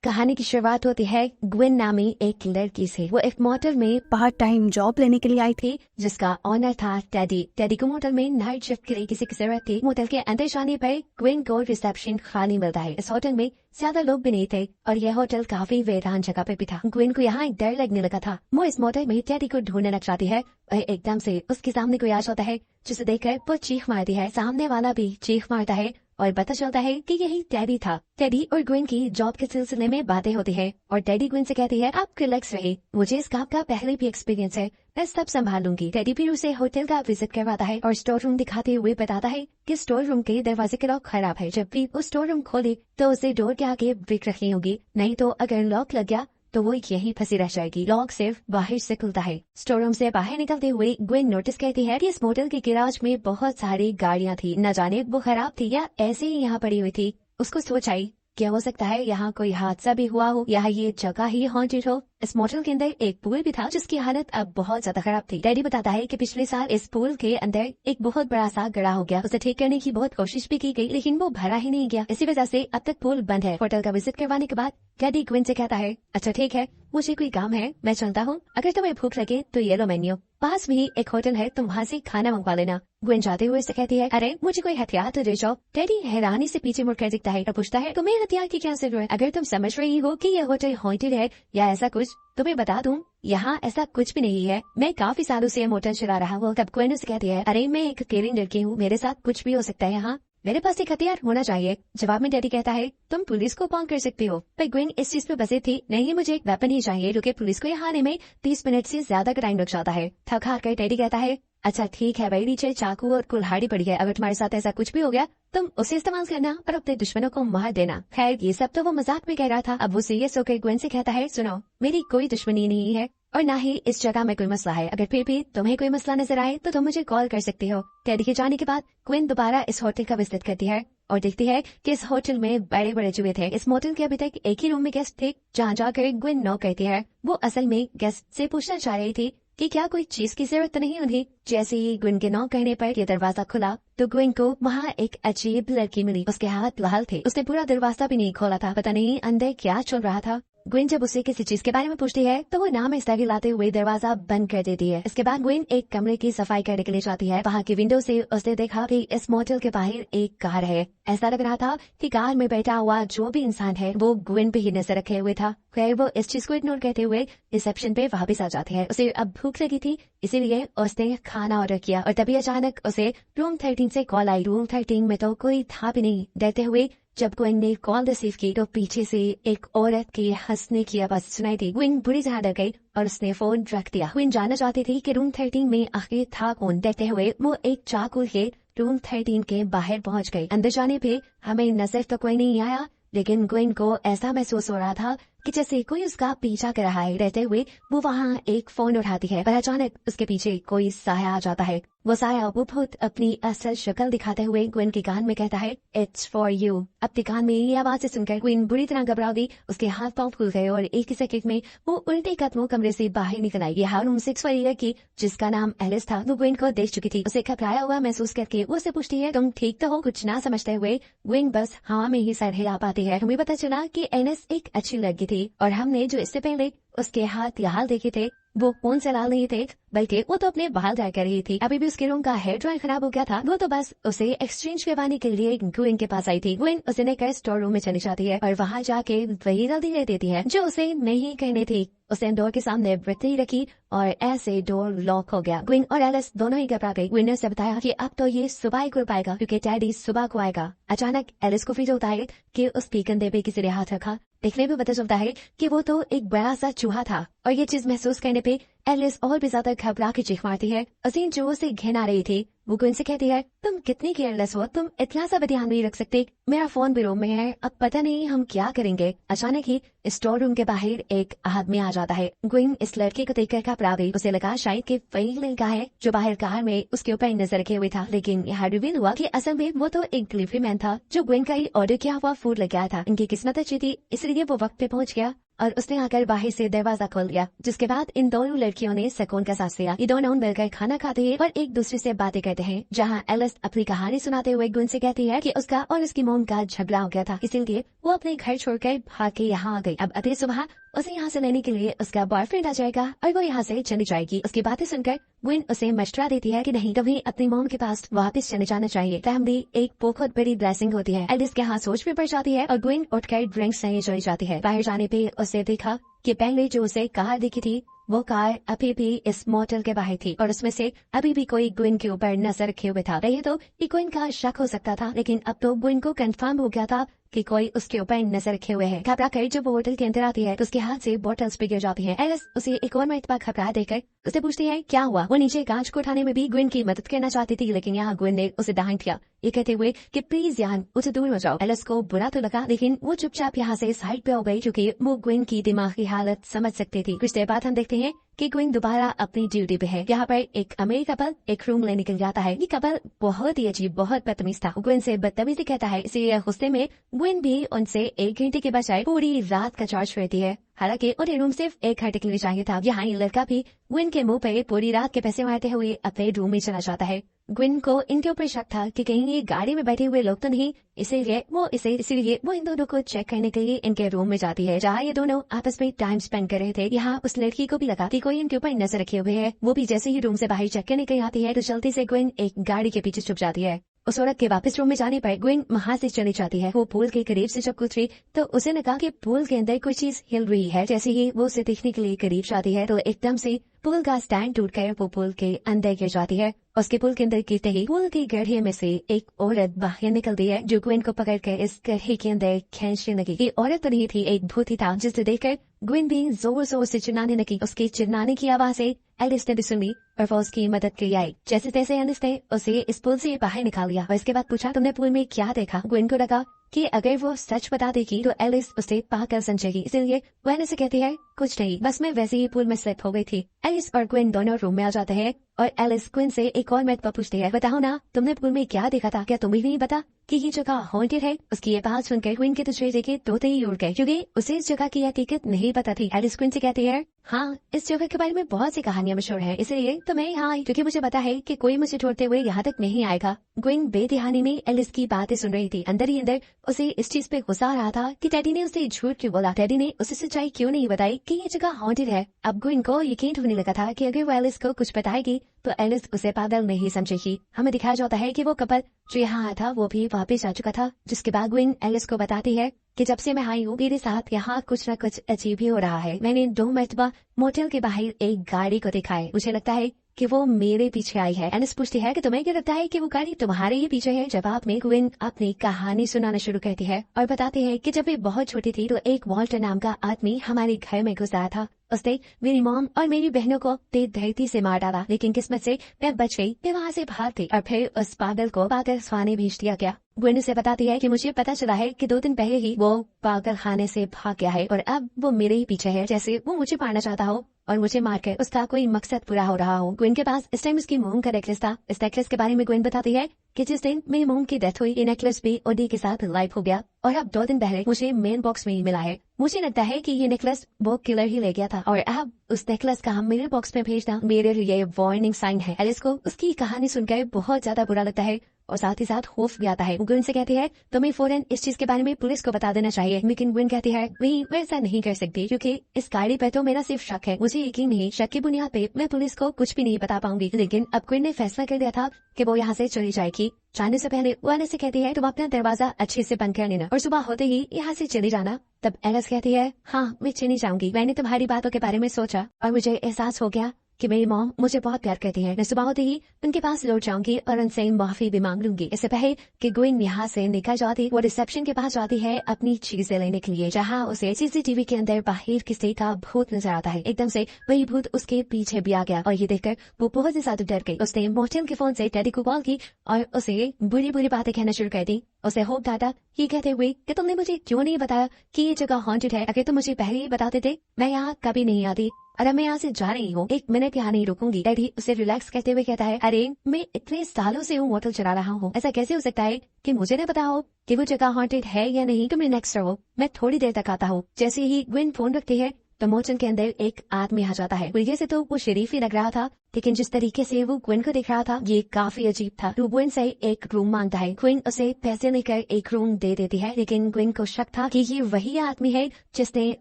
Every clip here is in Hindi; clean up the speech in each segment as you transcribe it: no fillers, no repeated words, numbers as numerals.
कहानी की शुरुआत होती है ग्विन नामी एक लड़की से। वो एक मोटल में पार्ट टाइम जॉब लेने के लिए आई थी। जिसका ऑनर था टेडी। टेडी को मोटल में नाइट शिफ्ट के लिए किसी की जरूरत थी। मोटल के अंदर जाने पर ग्विन को रिसेप्शन खाली मिलता है। इस होटल में ज्यादा लोग भी नहीं थे और यह होटल काफी वीरान जगह पे भी था। ग्विन को यहाँ एक डर लगने लगा था। वो इस मोटल में टेडी को ढूंढने लग जाती है और एकदम से उसके सामने कोई आ जाता है जिसे देखकर वो चीख मारती है। सामने वाला भी चीख मारता है और पता चलता है कि यही टेडी था। टेडी और ग्विन की जॉब के सिलसिले में बातें होती है और टेडी ग्विन से कहती है आप रिलैक्स रहिए, मुझे इस काम का पहले भी एक्सपीरियंस है, मैं सब संभाल लूंगी। टेडी फिर उसे होटल का विजिट करवाता है और स्टोर रूम दिखाते हुए बताता है कि स्टोर रूम के दरवाजे के लॉक खराब है। जब भी वो स्टोर रूम खोले तो उसे डोर के आगे ब्रिक रखनी होगी, नहीं तो अगर लॉक लग गया तो वो यहीं फंसी रह जाएगी। लॉक सिर्फ बाहर से खुलता है। स्टोर रूम से बाहर निकलते हुए ग्विन नोटिस करती है कि इस मोटल के गैराज में बहुत सारी गाड़ियां थी। न जाने वो खराब थी या ऐसे ही यहाँ पड़ी हुई थी। उसको सोच आई क्या हो सकता है यहाँ कोई हादसा भी हुआ हो या ये जगह ही हॉन्टेड हो। इस मोटल के अंदर एक पूल भी था जिसकी हालत अब बहुत ज्यादा खराब थी। डैडी बताता है कि पिछले साल इस पूल के अंदर एक बहुत बड़ा सा गड्ढा हो गया। उसे ठीक करने की बहुत कोशिश भी की गई लेकिन वो भरा ही नहीं गया। इसी वजह से अब तक पूल बंद है। होटल का विजिट करवाने के बाद डैडी ग्विन से कहता है अच्छा ठीक है, मुझे कोई काम है, मैं चलता हूँ, अगर तुम्हें भूख लगे तो ये लो मेन्यू, पास में ही एक होटल है, तुम वहाँ से खाना मंगवा लेना। ग्विन जाते हुए से कहती है अरे मुझे कोई हथियार तो दे जाओ। डैडी हैरानी से पीछे मुड़कर दिखता है और पूछता है तुम्हें हथियार की क्या जरूरत? अगर तुम समझ रही हो कि यह होटल हॉन्टेड है या ऐसा कुछ तो मैं बता दूं यहाँ ऐसा कुछ भी नहीं है, मैं काफी सालों से होटल चला रहा हूँ। तब ग्विन से कहती है अरे मैं एक अकेली लड़की हूँ, मेरे साथ कुछ भी हो सकता है, यहाँ मेरे पास एक हथियार होना चाहिए। जवाब में डैडी कहता है तुम पुलिस को कॉल कर सकती हो। पर ग्विन इस चीज पे बसे थी नहीं मुझे एक वेपन ही चाहिए, क्योंकि पुलिस को यहाँ आने में 30 मिनट से ज्यादा का टाइम लग जाता है। थक हार कर डैडी कहता है अच्छा ठीक है भाई, नीचे चाकू और कुल्हाड़ी पड़ी है, अगर तुम्हारे साथ ऐसा कुछ भी हो गया तुम उसे इस्तेमाल करना और अपने दुश्मनों को मार देना। खैर ये सब तो वो मजाक में कह रहा था। अब वो सीरियस होकर ग्विन से कहता है सुनो मेरी कोई दुश्मनी नहीं है और ना ही इस जगह में कोई मसला है, अगर फिर भी तुम्हें कोई मसला नजर आए तो तुम मुझे कॉल कर सकती हो। टेडी के जाने के बाद ग्विन दोबारा इस होटल का विजिट करती है और देखती है कि इस होटल में बड़े बड़े जुए थे। इस मोटल के अभी तक एक ही रूम में गेस्ट थे जहाँ जाकर ग्विन नॉक करती है। वो असल में गेस्ट से पूछना चाह रही थी कि क्या कोई चीज की जरूरत तो नहीं उन्हें। जैसे ही ग्विन के नॉक करने पर यह दरवाजा खुला तो ग्विन को वहाँ एक अजीब लड़की मिली। उसके हाथ लाल थे, उसने पूरा दरवाजा भी नहीं खोला था, पता नहीं अंदर क्या चल रहा था। ग्विन जब उसे किसी चीज के बारे में पूछती है तो वो नाम इस्तेमाल लाते हुए दरवाजा बंद कर देती है। इसके बाद ग्विन एक कमरे की सफाई करने के लिए जाती है। वहाँ की विंडो से उसने देखा कि इस मोटल के बाहर एक कार है। ऐसा लग रहा था कि कार में बैठा हुआ जो भी इंसान है वो ग्विन पे ही नजर रखे हुए था। खैर वो इस चीज को इग्नोर करते हुए रिसेप्शन पे वापस आ जाते हैं। उसे अब भूख लगी थी इसीलिए उसने खाना ऑर्डर किया और तभी अचानक उसे रूम 13 से कॉल आई। रूम 13 में तो कोई था भी नहीं। डरते हुए जब ग्विन ने कॉल रिसीव की तो पीछे से एक औरत के हंसने की आवाज सुनाई दी। ग्विन बुरी तरह डर गई और उसने फोन रख दिया। ग्विन जानना चाहती थी कि रूम 13 में आखिर था कौन। डरते हुए वो एक चाकू के रूम 13 के बाहर पहुंच गई। अंदर जाने पे हमें नजर तो कोई नहीं आया लेकिन ग्विन को ऐसा महसूस हो रहा था कि जैसे कोई उसका पीछा कर रहा है। रहते हुए वो वहाँ एक फोन उठाती है पर अचानक उसके पीछे कोई साया आ जाता है। वो साया वो भूत अपनी असल शक्ल दिखाते हुए ग्विन के कान में कहता है इट्स फॉर यू। अपने कान में ये आवाज सुनकर ग्विन बुरी तरह घबरा गई। उसके हाथ पांव फूल गए और एक ही सेकंड में वो उल्टे कदमों कमरे से बाहर निकल आई। ये रूम 6 वाली लड़की जिसका नाम एलिस था वो ग्विन को देख चुकी थी। उसे घबराया हुआ महसूस करके वो उसे पूछती है तुम ठीक तो हो? कुछ ना समझते हुए ग्विन बस हाँ में ही सर हिला पाती है। हमें पता चला कि एलिस एक अच्छी लड़की थी और हमने जो इससे पहले उसके हाथ या हाल देखे थे वो फोन चला नहीं थे बल्कि वो तो अपने बाल ड्राई कर रही थी। अभी भी उसके रूम का हेयर ड्रायर खराब हो गया था। वो तो बस उसे एक्सचेंज करवाने के लिए ग्विन के पास आई थी। ग्विन उसे लेकर स्टोर रूम में चली जाती है और वहाँ जाके वही गलती दे देती है जो उसे नहीं कहनी थी। उसने डोर के सामने वृत्ति रखी और ऐसे डोर लॉक हो गया। ग्विन और एलिस दोनों ही घबरा गई। ग्विन ने उसे बताया कि अब तो ये सुबह ही खुल पाएगा क्योंकि टेडी सुबह को आएगा। अचानक एलिस को फील होता है कि उस कंधे पे किसी ने हाथ रखा। देखने में पता चलता है कि वो तो एक बड़ा सा चूहा था और ये चीज महसूस करने पे एलिस और भी ज्यादा घबरा के चीख मारती है। असीम जो उसे घिन आ रही थी वो ग्विन से कहती है तुम कितनी केयरलेस हो, तुम इतना सा भी ध्यान नहीं रख सकते, मेरा फोन भी रूम में है, अब पता नहीं हम क्या करेंगे। अचानक ही स्टोर रूम के बाहर एक आदमी आ जाता है। ग्विन इस लड़के को देखकर घबरा गई। उसे लगा शायद कि वही लड़का है जो बाहर कार में उसके ऊपर नजर रखे हुए था, लेकिन यहाँ रिवील हुआ कि असल में वो तो एक डिलीवरी मैन था जो ग्विन का ही ऑर्डर किया हुआ फूड लेके आया था। इनकी किस्मत अच्छी थी इसलिए वो वक्त पे पहुंच गया और उसने आकर बाहर से दरवाजा खोल दिया, जिसके बाद इन दोनों लड़कियों ने सुकून का सांस लिया। ये दोनों मिलकर खाना खाते हैं और एक दूसरे से बातें करते हैं, जहाँ एलिस अपनी कहानी सुनाते हुए गुन से कहती है कि उसका और उसकी मोम का झगड़ा हो गया था, इसीलिए वो अपने घर छोड़कर भाग के यहाँ आ गई। अब अगली सुबह उसे यहाँ से लेने के लिए उसका बॉयफ्रेंड आ जाएगा और वो यहाँ से चली जाएगी। उसकी बातें सुनकर ग्विन उसे मशवरा देती है कि नहीं, कभी अपनी मॉम के पास वापस चले जाना चाहिए। फैमिली एक बहुत बड़ी ब्लेसिंग होती है। एलिस के यहाँ सोच में पड़ जाती है और ग्विन उठकर ड्रिंक्स नहीं चली जाती है। बाहर जाने पे उसे देखा कि पहले जो उसे कार दिखी थी वो कार अभी भी इस मोटल के बाहर थी और उसमें से अभी भी कोई ग्विन के ऊपर नजर रखे हुए था। पहले तो ये ग्विन का शक हो सकता था, लेकिन अब तो ग्विन को कंफर्म हो गया था कि कोई उसके ऊपर नजर रखे हुए है। घबरा कर जब वो होटल के अंदर आती है तो उसके हाथ से बोतल्स पे गिर जाती है। एलिस उसे एक और मरतबा घबरा देकर उसे पूछती है क्या हुआ। वो नीचे कांच को उठाने में भी ग्विन की मदद करना चाहती थी, लेकिन यहाँ ग्विन ने उसे डांट दिया, ये कहते हुए कि प्लीज यार उसे दूर हो जाओ। एलिस को बुरा तो लगा, लेकिन वो चुपचाप यहाँ से साइड पे हो गई, क्योंकि वो ग्विन की दिमागी हालत समझ सकती थी। कुछ देर बाद हम देखते हैं कि ग्विन दोबारा अपनी ड्यूटी पे है। यहाँ पर एक अमीर कपल एक रूम लेने निकल जाता है। ये कपल बहुत ही अजीब, बहुत बदतमीज था। ग्विन से बदतमीजी कहता है, इसीलिए गुस्से में ग्विन भी उनसे 1 घंटे के बजाय पूरी रात का चार्ज लेती है। हालांकि उन्हें रूम सिर्फ 1 घंटे के लिए चाहिए था। यहाँ ये लड़का भी ग्विन के मुंह पे पूरी रात के पैसे मारते हुए अपने रूम में चला जाता है। ग्विन को इनके ऊपर शक था कि कहीं ये गाड़ी में बैठे हुए लोग तो नहीं, इसीलिए वो इन दोनों को चेक करने के लिए इनके रूम में जाती है, जहाँ ये दोनों आपस में टाइम स्पेंड कर रहे थे। यहाँ उस लड़की को भी लगा कि कोई इनके ऊपर नजर रखे हुए है। वो भी जैसे ही रूम से बाहर चेक करने के लिए आती है तो जल्दी से ग्विन एक गाड़ी के पीछे छुप जाती है। उस औरत के वापस रूम में जाने पर ग्विन वहाँ से चली जाती है। वो पूल के करीब से जब गुजरी तो उसे लगा कि पूल के अंदर कोई चीज हिल रही है। जैसे ही वो उसे देखने के लिए करीब जाती है तो एकदम से पूल का स्टैंड टूटकर वो पूल के अंदर गिर जाती है। उसके पुल के अंदर गिरते ही पुल के गड्ढे में से एक औरत बाहर निकलती है, जो ग्विन को पकड़कर इस गड्ढे के अंदर खींचने लगी। ये औरत तो नहीं थी, एक भूत ही था, जिसे देखकर ग्विन भी जोर जोर से चिल्लाने लगी। उसके चिल्लाने की आवाज़ें एलिस ने भी सुनी और वो उसकी मदद के लिए आई। जैसे तैसे एलिस ने उसे इस पुल से बाहर निकाल लिया और इसके बाद पूछा, तुमने पुल में क्या देखा। ग्विन को लगा कि अगर वो सच बता देगी तो एलिस उसे पागल समझेगी, इसलिए वो एलिस से कहती है, कुछ नहीं, बस मैं वैसे ही पुल में स्लिप हो गई थी। एलिस और ग्विन दोनों रूम में आ जाते हैं और एलिस ग्विन से एक और मरतबा पूछती है, बताओ ना, तुमने पुल में क्या देखा था, क्या तुम्हें नहीं पता कि ये जगह हॉन्टेड है। उसकी ये बात सुनकर ग्विन के चेहरे के तोते ही उड़ गए, क्योंकि उसे इस जगह की हकीकत नहीं पता थी। एलिस ग्विन से कहती है, हाँ, इस जगह के बारे में बहुत सी कहानियां मशहूर है, इसलिए तो मैं यहाँ आई, क्योंकि मुझे पता है कि कोई मुझे छोड़ते हुए यहाँ तक नहीं आएगा। ग्विन बेदिहानी में एलिस की बातें सुन रही थी। अंदर ही अंदर उसे इस चीज पे गुस्सा आ रहा था कि डैडी ने उसे झूठ क्यों बोला, डैडी ने उसे सच्चाई क्यों नहीं बताई कि ये जगह हॉन्टेड है। अब ग्विन को यकीन होने लगा था कि अगर वो एलिस को कुछ बताएगी तो एलिस उसे पागल नहीं समझेगी। हमें दिखाया जाता है कि वो कपल जो यहाँ आया था वो भी वापस आ चुका था, जिसके बाद ग्विन एलिस को बताती है कि जब से मैं आई हूँ मेरे साथ यहाँ कुछ न कुछ अजीब ही हो रहा है। मैंने 2 मरतबा मोटेल के बाहर एक गाड़ी को देखा है, मुझे लगता है कि वो मेरे पीछे आई है। एलिस पूछती है कि तुम्हें क्या लगता है कि वो गाड़ी तुम्हारे ही पीछे है। जवाब में ग्विन अपनी कहानी सुनाना शुरू करती है और बताती है कि जब वे बहुत छोटी थी तो एक वॉल्टर नाम का आदमी हमारे घर में घुस आया था। उसने मेरी मॉम और मेरी बहनों को तेज धरती से मार डाला, लेकिन किस्मत से मैं बच गई। मैं वहाँ से भाग गई और फिर उस पागल को पागल खाने भेज दिया गया। ग्विन से बताती है कि मुझे पता चला है कि 2 दिन पहले ही वो पागल खाने से भाग गया है और अब वो मेरे ही पीछे है, जैसे वो मुझे मारना चाहता हो और मुझे मारकर उसका कोई मकसद पूरा हो रहा हो। ग्विन के पास इस टाइम उसकी मोम का नेकलेस था। इस नेकलेस के बारे में ग्विन बताती है कि जिस दिन मेरी मोम की डेथ हुई ये नेकलेस भी ओडी के साथ लाइव हो गया और अब 2 दिन पहले मुझे मेन बॉक्स में ही मिला है। मुझे लगता है कि ये नेकलेस वो किलर ही ले गया था और अब उस नेकलेस का मेरे बॉक्स में भेजना मेरे लिए वार्निंग साइन है। एलिस को उसकी कहानी सुनकर बहुत ज्यादा बुरा लगता है और साथ ही साथ खौफ भी आता है। ग्विन से कहती है, तुम्हें फौरन इस चीज के बारे में पुलिस को बता देना चाहिए, लेकिन ग्विन कहती है, मैं ऐसा नहीं कर सकती, क्योंकि इस गाड़ी पर तो मेरा सिर्फ शक है, मुझे यकीन नहीं, शक की बुनियाद पे मैं पुलिस को कुछ भी नहीं बता पाऊंगी। लेकिन अब ग्विन ने फैसला कर लिया था कि वो यहाँ से चली जाएगी। जाने से पहले वो एलिस से कहती है, तुम अपना दरवाजा अच्छे से बंद कर लेना और सुबह होते ही यहाँ से चली जाना। तब एलिस कहती है, हाँ, मैं चली जाऊंगी। मैंने तुम्हारी बातों के बारे में सोचा और मुझे एहसास हो गया कि मेरी मॉम मुझे बहुत प्यार करती है। मैं सुबह होते ही उनके पास लौट जाऊंगी और उनसे माफी भी मांग लूंगी। इससे पहले कि ग्विन यहाँ से निकल जाती, वो रिसेप्शन के पास जाती है अपनी चीजें लेने के लिए, जहाँ उसे सीसीटीवी के अंदर बाहर किसी का भूत नजर आता है। एकदम से वही भूत उसके पीछे भी आ गया और ये देखकर वो बहुत ही ज्यादा डर गई। उसने मोटेल के फोन से डैडी को कॉल की और उसे बुरी बुरी बातें कहना शुरू कर दी। उसे होप डाटा ये कहते हुए कि तुमने मुझे क्यों नहीं बताया कि ये जगह हॉन्टेड है। अगर तुम मुझे पहले ही बताते थे मैं यहाँ कभी नहीं आती। अरे मैं यहाँ से जा रही हूँ, 1 मिनट यहाँ नहीं रुकूंगी। डैडी उसे रिलैक्स करते हुए कहता है, अरे मैं इतने सालों से हूँ होटल चला रहा हूँ, ऐसा कैसे हो सकता है कि मुझे न पता हो कि वो जगह हॉन्टेड है या नहीं। तुम नेक्स्ट रहो, मैं थोड़ी देर तक आता हूँ। जैसे ही ग्विन फोन रखती है तो मोचन के अंदर एक आदमी आ जाता है। वजह से तो वो शरीफ ही लग रहा था, लेकिन जिस तरीके से वो ग्विन को दिख रहा था ये काफी अजीब था। वो ग्विन से एक रूम मांगता है। ग्विन उसे पैसे लेकर एक रूम दे देती है, लेकिन ग्विन को शक था कि ये वही आदमी है जिसने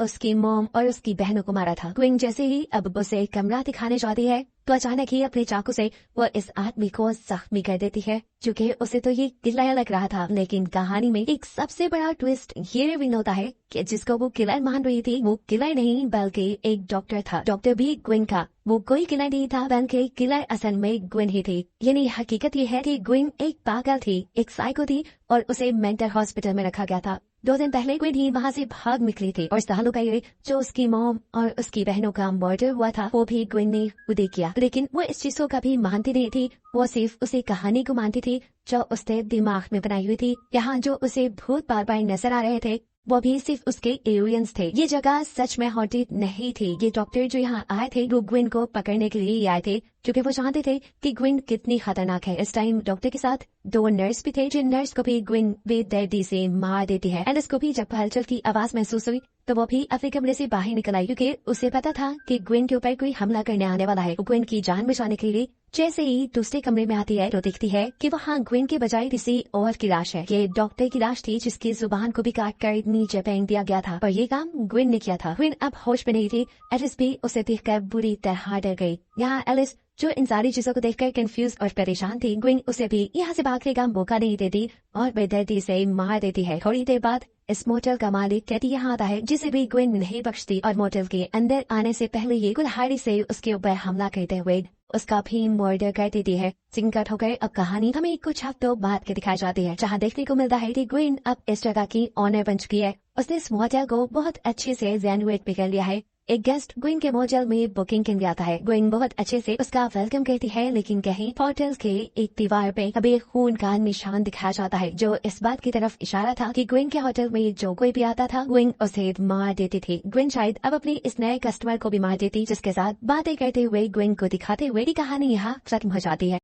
उसकी मॉम और उसकी बहनों को मारा था। ग्विन जैसे ही अब उसे कमरा दिखाने जाती है तो अचानक ही अपने चाकू से वो इस आदमी को जख्मी कर देती है, क्योंकि उसे तो ये किलर लग रहा था। लेकिन कहानी में एक सबसे बड़ा ट्विस्ट ये रिवील होता है कि जिसको वो किलर मान रही थी वो किलर नहीं बल्कि एक डॉक्टर था। डॉक्टर भी ग्विन का, वो कोई किलर नहीं था बल्कि किलर असल में ग्विन ही थी। यानी हकीकत ये है कि ग्विन एक पागल थी, एक साइको थी और उसे मेंटल हॉस्पिटल में रखा गया था। 2 दिन पहले ग्विन ही वहाँ से भाग निकली थी और सालों पहले जो उसकी मॉम और उसकी बहनों का मर्डर हुआ था वो भी ग्विन ने खुद ही किया। लेकिन वो इस चीज को कभी मानती नहीं थी, वो सिर्फ उसी कहानी को मानती थी जो उसने दिमाग में बनाई हुई थी। यहाँ जो उसे भूत बार बार नजर आ रहे थे वो भी सिर्फ उसके एलियंस थे। ये जगह सच में हॉन्टेड नहीं थी। ये डॉक्टर जो यहाँ आए थे वो ग्विन को पकड़ने के लिए आए थे, क्योंकि वो जानते थे कि ग्विन कितनी खतरनाक है। इस टाइम डॉक्टर के साथ 2 नर्स भी थे, जिन नर्स को भी ग्विन बेदर्दी से मार देती है। एलिस को भी जब हलचल की आवाज महसूस हुई तो वो भी अपने कमरे से बाहर निकल आई, क्योंकि उसे पता था कि ग्विन के ऊपर कोई हमला करने आने वाला है। वो ग्विन की जान बचाने के लिए जैसे ही दूसरे कमरे में आती है तो देखती है कि वहाँ ग्विन के बजाय किसी और की लाश है। ये डॉक्टर की लाश थी जिसकी जुबान को भी काट कर नीचे फेंक दिया गया था और ये काम ग्विन ने किया था। ग्विन अब होश में नहीं थी। एलिस भी उसे देखकर बुरी तरह डर गई। यहाँ एलिस जो इन सारी चीजों को देखकर कंफ्यूज और परेशान थी, ग्विन उसे भी यहाँ से भागने का मौका नहीं देती और बेदर्दी से मार देती है। थोड़ी देर बाद इस मोटल का मालिक टेडी यहाँ आता है, जिसे भी ग्विन नहीं बख्शती और मोटल के अंदर आने से पहले ये कुल्हाड़ी से उसके ऊपर हमला करते हुए उसका भी मर्डर कर देती है। सिंकट होकर अब कहानी हमें कुछ हफ्तों बाद के दिखाई जाती है, जहाँ देखने को मिलता है कि ग्विन अब इस जगह की ऑनर बन चुकी है। उसने इस मोटल को बहुत अच्छे से रेनोवेट भी कर लिया है। एक गेस्ट ग्विन के मोटल में बुकिंग के लिए आता है। ग्विन बहुत अच्छे से उसका वेलकम करती है, लेकिन कहीं होटल के एक दीवार पे अभी खून का निशान दिखाया जाता है, जो इस बात की तरफ इशारा था कि ग्विन के होटल में जो कोई भी आता था ग्विन उसे मार देती थी। ग्विन शायद अब अपनी इस नए कस्टमर को भी मार देती, जिसके साथ बातें करते हुए ग्विन को दिखाते हुए कहानी यहाँ खत्म हो जाती है।